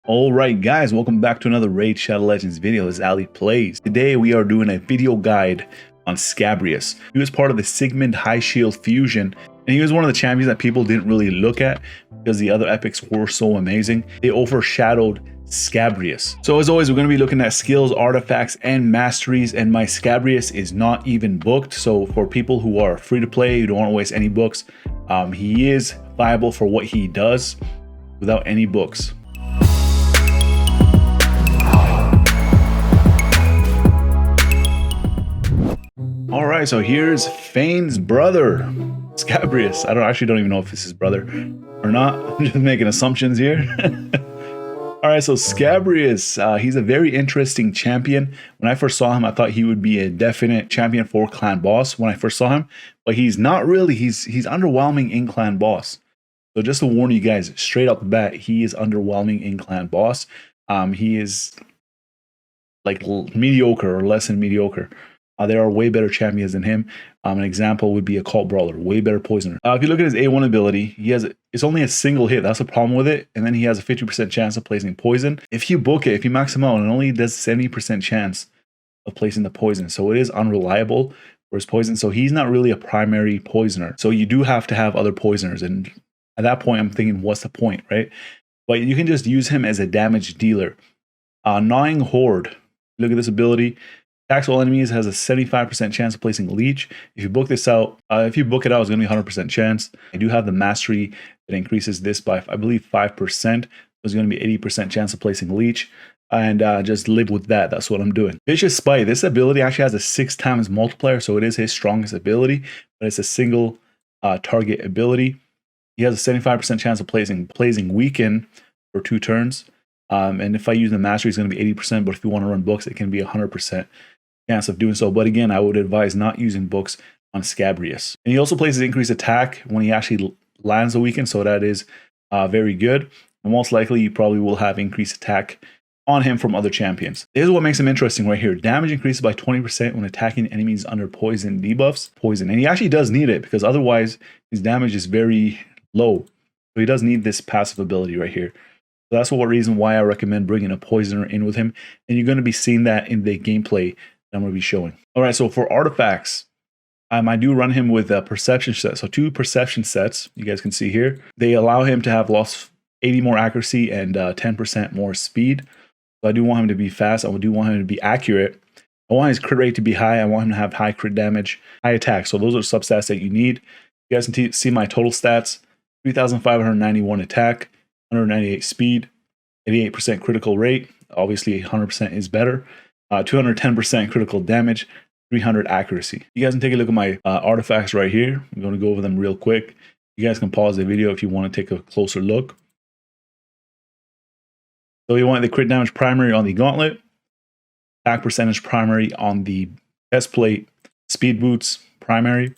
Alright guys, welcome back to another Raid Shadow Legends video. This is Ali Plays. Today we are doing a video guide on Scabrius. He was part of the Sigmund High Shield fusion, and he was one of the champions that people didn't really look at because the other epics were so amazing. They overshadowed Scabrius. So as always, we're going to be looking at skills, artifacts, and masteries, and my Scabrius is not even booked. So for people who are free to play, who don't want to waste any books, he is viable for what he does without any books. Alright, so here's Fane's brother, Scabrius. I actually don't even know if it's his brother or not. I'm just making assumptions here. Alright, so Scabrius, he's a very interesting champion. When I first saw him, I thought he would be a definite champion for Clan Boss when I first saw him. But he's not really. He's underwhelming in Clan Boss. So just to warn you guys, straight off the bat, he is underwhelming in Clan Boss. He is like mediocre or less than mediocre. There are way better champions than him. An example would be a Cult Brawler, way better poisoner. If you look at his A1 ability, it's only a single hit. That's the problem with it. And then he has a 50% chance of placing poison. If you book it, if you max him out, it only does 70% chance of placing the poison. So it is unreliable for his poison. So he's not really a primary poisoner. So you do have to have other poisoners. And at that point, I'm thinking, what's the point, right? But you can just use him as a damage dealer. Gnawing Horde. Look at this ability. Attacks all enemies, has a 75% chance of placing leech. If you book this out, if you book it out, it's going to be 100% chance. I do have the mastery that increases this by, I believe, 5%. There's going to be 80% chance of placing leech. And just live with that. That's what I'm doing. Vicious Spite. This ability actually has a 6 times multiplier, so it is his strongest ability, but it's a single target ability. He has a 75% chance of placing Weaken for 2 turns. And if I use the mastery, it's going to be 80%, but if you want to run books, it can be 100% chance of doing so. But again, I would advise not using books on Scabrius. And he also places increased attack when he actually lands a weaken, so that is very good. And most likely, you probably will have increased attack on him from other champions. This is what makes him interesting right here. Damage increases by 20% when attacking enemies under poison debuffs. Poison. And he actually does need it, because otherwise, his damage is very low. So he does need this passive ability right here. So that's one reason why I recommend bringing a poisoner in with him. And you're going to be seeing that in the gameplay I'm going to be showing. All right, so for artifacts, I do run him with a perception set. So 2 perception sets, you guys can see here. They allow him to have lost 80 more accuracy and 10% more speed. So I do want him to be fast. I do want him to be accurate. I want his crit rate to be high. I want him to have high crit damage, high attack. So those are substats that you need. You guys can see my total stats. 3,591 attack, 198 speed, 88% critical rate. Obviously, 100% is better. 210% critical damage, 300 accuracy. You guys can take a look at my artifacts right here. I'm going to go over them real quick. You guys can pause the video if you want to take a closer look. So you want the crit damage primary on the gauntlet, attack percentage primary on the chest plate, speed boots primary,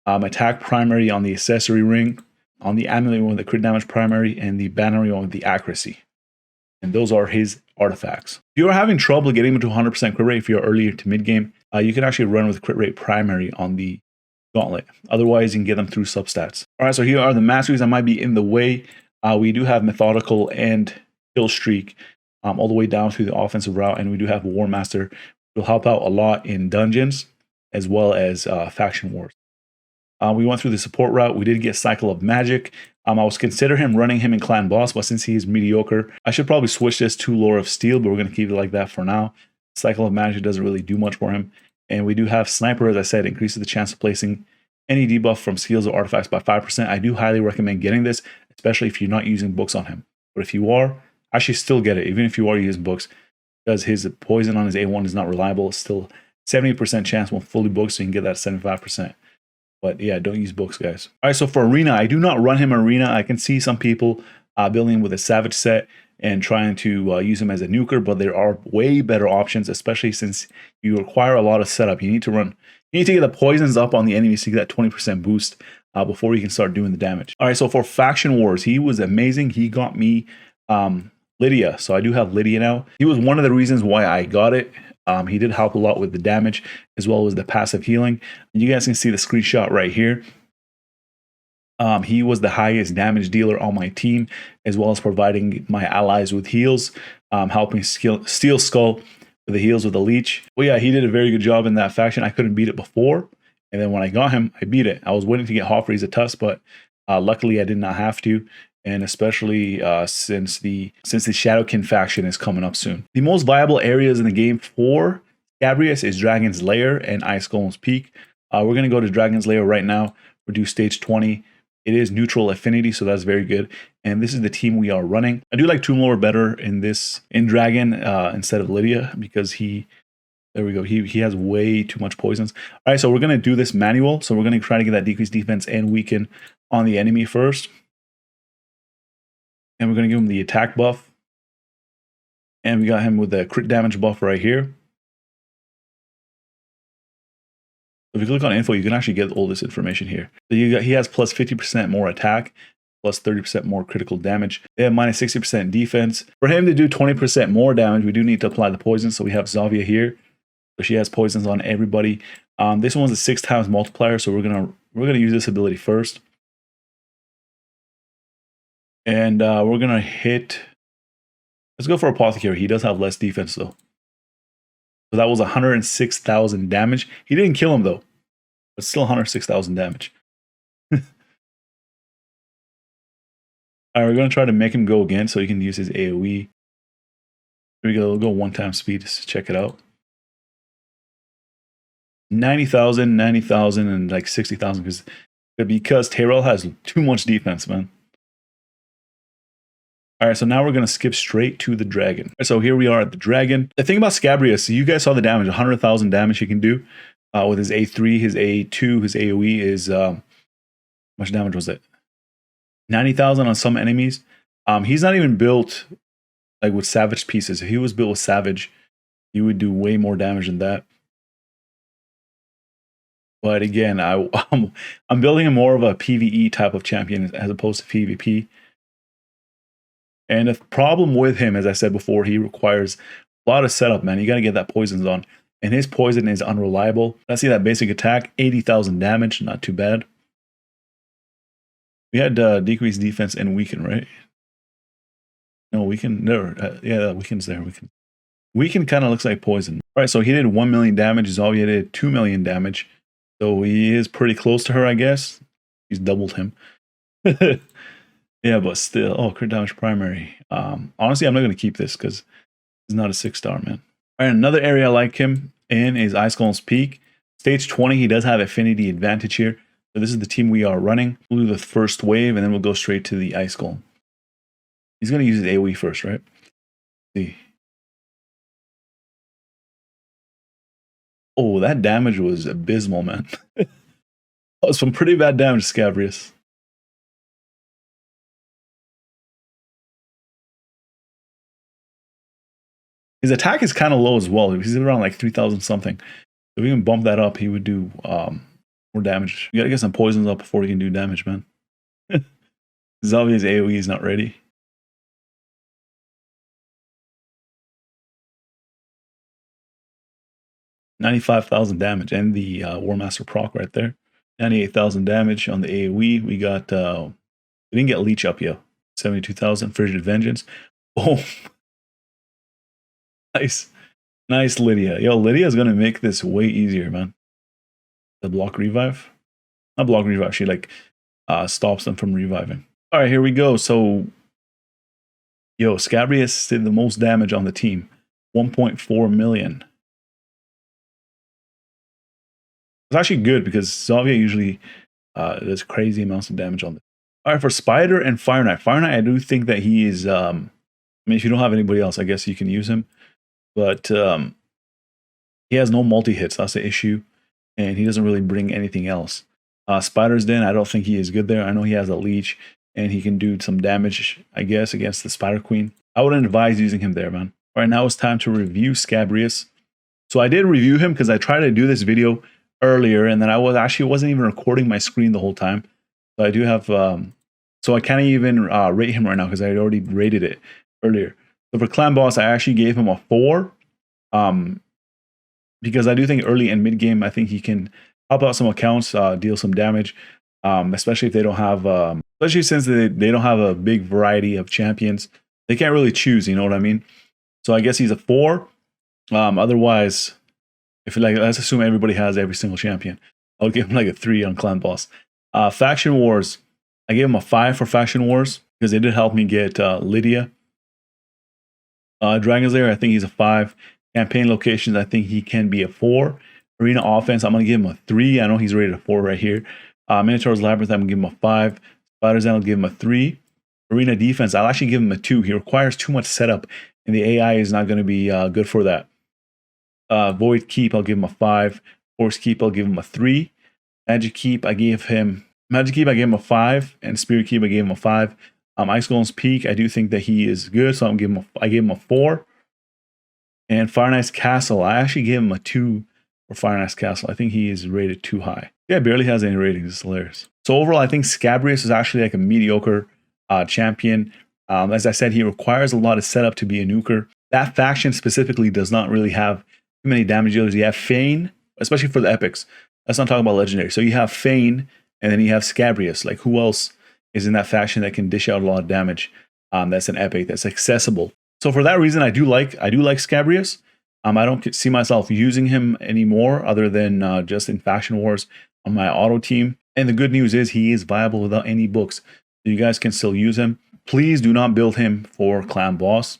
attack primary on the accessory ring, on the amulet you want the crit damage primary, and the banner you want the accuracy. And those are his artifacts. If you're having trouble getting him to 100% crit rate, if you're earlier to mid game, you can actually run with crit rate primary on the gauntlet. Otherwise, you can get them through substats. All right, so here are the masteries that might be in the way. We do have methodical and kill streak all the way down through the offensive route, and we do have War Master, which will help out a lot in dungeons as well as faction wars. We went through the support route. We did get Cycle of Magic. I was considering running him in Clan Boss, but since he is mediocre, I should probably switch this to Lore of Steel, but we're going to keep it like that for now. Cycle of Magic doesn't really do much for him. And we do have Sniper, as I said, increases the chance of placing any debuff from skills or artifacts by 5%. I do highly recommend getting this, especially if you're not using books on him. But if you are, actually still get it, even if you are using books, because his poison on his A1 is not reliable. It's still 70% chance when fully booked, so you can get that 75%. But yeah, don't use books, guys. All right, so for Arena, I do not run him Arena. I can see some people building with a Savage set and trying to use him as a nuker, but there are way better options, especially since you require a lot of setup. You need to get the poisons up on the enemies to get that 20% boost before you can start doing the damage. All right, so for Faction Wars, he was amazing. He got me Lydia, so I do have Lydia now. He was one of the reasons why I got it. He did help a lot with the damage as well as the passive healing. And you guys can see the screenshot right here. He was the highest damage dealer on my team, as well as providing my allies with heals, helping Steel Skull with the heals with the leech. Well, yeah, he did a very good job in that faction. I couldn't beat it before, and then when I got him, I beat it. I was waiting to get Hoffrey's a Tusk, but luckily I did not have to, and especially since the Shadowkin faction is coming up soon. The most viable areas in the game for Scabrius is Dragon's Lair and Ice Golem's Peak. We're going to go to Dragon's Lair right now. We'll do stage 20. It is neutral affinity, so that's very good. And this is the team we are running. I do like Toomlore better in Dragon instead of Lydia, because there we go, he has way too much poisons. All right, so we're going to do this manual. So we're going to try to get that decreased defense and weaken on the enemy first. And we're going to give him the attack buff. And we got him with the crit damage buff right here. If you click on info, you can actually get all this information here. So he has plus 50% more attack, plus 30% more critical damage. They have minus 60% defense. For him to do 20% more damage, we do need to apply the poison. So we have Zavia here. So she has poisons on everybody. This one's a 6 times multiplier, so we're gonna use this ability first. And we're gonna hit. Let's go for Apothecary. He does have less defense though. So that was 106,000 damage. He didn't kill him though, but still 106,000 damage. All right, we're going to try to make him go again so he can use his AoE. Here we go. We'll go 1-time speed just to check it out. 90,000, 90,000, and like 60,000 because Tyrell has too much defense, man. All right, so now we're going to skip straight to the dragon. So here we are at the dragon. The thing about Scabrius, you guys saw the damage, 100,000 damage he can do with his A3, his A2, his AoE is, how much damage was it? 90,000 on some enemies. He's not even built like with Savage pieces. If he was built with Savage, he would do way more damage than that. But again, I'm building him more of a PvE type of champion as opposed to PvP. And the problem with him, as I said before, he requires a lot of setup, man. You got to get that poisons on. And his poison is unreliable. Let's see that basic attack, 80,000 damage, not too bad. We had decreased defense and weaken, right? No, weaken, never. Yeah, weaken's there. Weaken kind of looks like poison. All right, so he did 1 million damage. Zavia did 2 million damage. So he is pretty close to her, I guess. He's doubled him. Yeah, but still, oh, crit damage primary. Honestly, I'm not going to keep this because he's not a 6-star, man. All right, another area I like him in is Ice Golem's Peak. Stage 20, he does have affinity advantage here. So this is the team we are running. We'll do the first wave, and then we'll go straight to the Ice Golem. He's going to use his AoE first, right? Let's see. Oh, that damage was abysmal, man. That was some pretty bad damage, Scabrius. His attack is kind of low as well. He's around like 3,000 something. If we can bump that up, he would do more damage. You gotta get some poisons up before he can do damage, man. Zavia's AoE is not ready. $95,000 damage and the War Master proc right there. 98,000 damage on the AoE. We got we didn't get Leech up yet. 72,000 Frigid Vengeance. Oh. Nice Lydia. Yo, Lydia's gonna make this way easier, man. The block revive? Not block revive, she like stops them from reviving. Alright, here we go. So yo, Scabrius did the most damage on the team. 1.4 million. It's actually good because Zavia usually does crazy amounts of damage on this. Alright, for Spider and Fire Knight. Fire Knight, I do think that he is I mean, if you don't have anybody else, I guess you can use him. But he has no multi-hits, that's the issue. And he doesn't really bring anything else. Spider's Den, I don't think he is good there. I know he has a leech, and he can do some damage, I guess, against the Spider Queen. I wouldn't advise using him there, man. All right, now it's time to review Scabrius. So I did review him because I tried to do this video earlier, and then I wasn't even recording my screen the whole time. So I do have, so I can't even rate him right now because I had already rated it earlier. So for Clan Boss, I actually gave him a 4. Because I do think early and mid game, I think he can help out some accounts, deal some damage. especially if they don't have, especially since they don't have a big variety of champions. They can't really choose, you know what I mean? So I guess he's a 4. Otherwise, if like let's assume everybody has every single champion, I would give him like a 3 on Clan Boss. Faction Wars, I gave him a 5 for Faction Wars because they did help me get Lydia. Dragons Lair, I think he's a 5. Campaign locations, I think he can be a 4. Arena offense, I'm gonna give him a 3. I know he's rated a 4 right here. Minotaur's Labyrinth, I'm gonna give him a 5. Spider's Den, I'll give him a 3. Arena defense, I'll actually give him a 2. He requires too much setup, and the AI is not going to be good for that. Void Keep, I'll give him a 5. Force Keep, I'll give him a 3. Magic Keep, I gave him a 5, and Spirit Keep, I gave him a 5. Ice Golem's Peak, I do think that he is good, so I gave him a 4. And Fire Knight's Castle, I actually gave him a 2 for Fire Knight's Castle. I think he is rated too high. Yeah, barely has any ratings. It's hilarious. So overall, I think Scabrius is actually like a mediocre champion. As I said, he requires a lot of setup to be a nuker. That faction specifically does not really have too many damage dealers. You have Fane, especially for the epics. Let's not talk about legendary. So you have Fane, and then you have Scabrius. Like, who else is in that faction that can dish out a lot of damage? That's an epic, that's accessible. So for that reason, I do like Scabrius. I don't see myself using him anymore, other than just in Faction Wars on my auto team. And the good news is he is viable without any books. So you guys can still use him. Please do not build him for Clan Boss.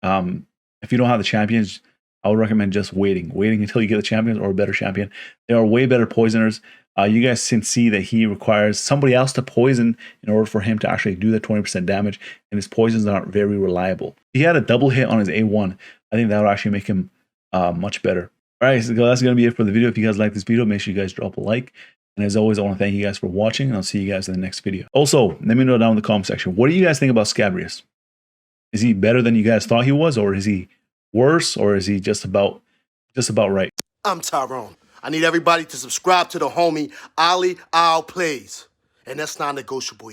If you don't have the champions, I would recommend just waiting until you get the champions or a better champion. There are way better poisoners. You guys can see that he requires somebody else to poison in order for him to actually do the 20% damage, and his poisons aren't very reliable. If he had a double hit on his A1, I think that would actually make him much better. All right, so that's going to be it for the video. If you guys like this video, make sure you guys drop a like. And as always, I want to thank you guys for watching, and I'll see you guys in the next video. Also, let me know down in the comment section, what do you guys think about Scabrius? Is he better than you guys thought he was, or is he worse, or is he just about right? I'm Tyrone. I need everybody to subscribe to the homie Ali Al Plays. And that's non-negotiable.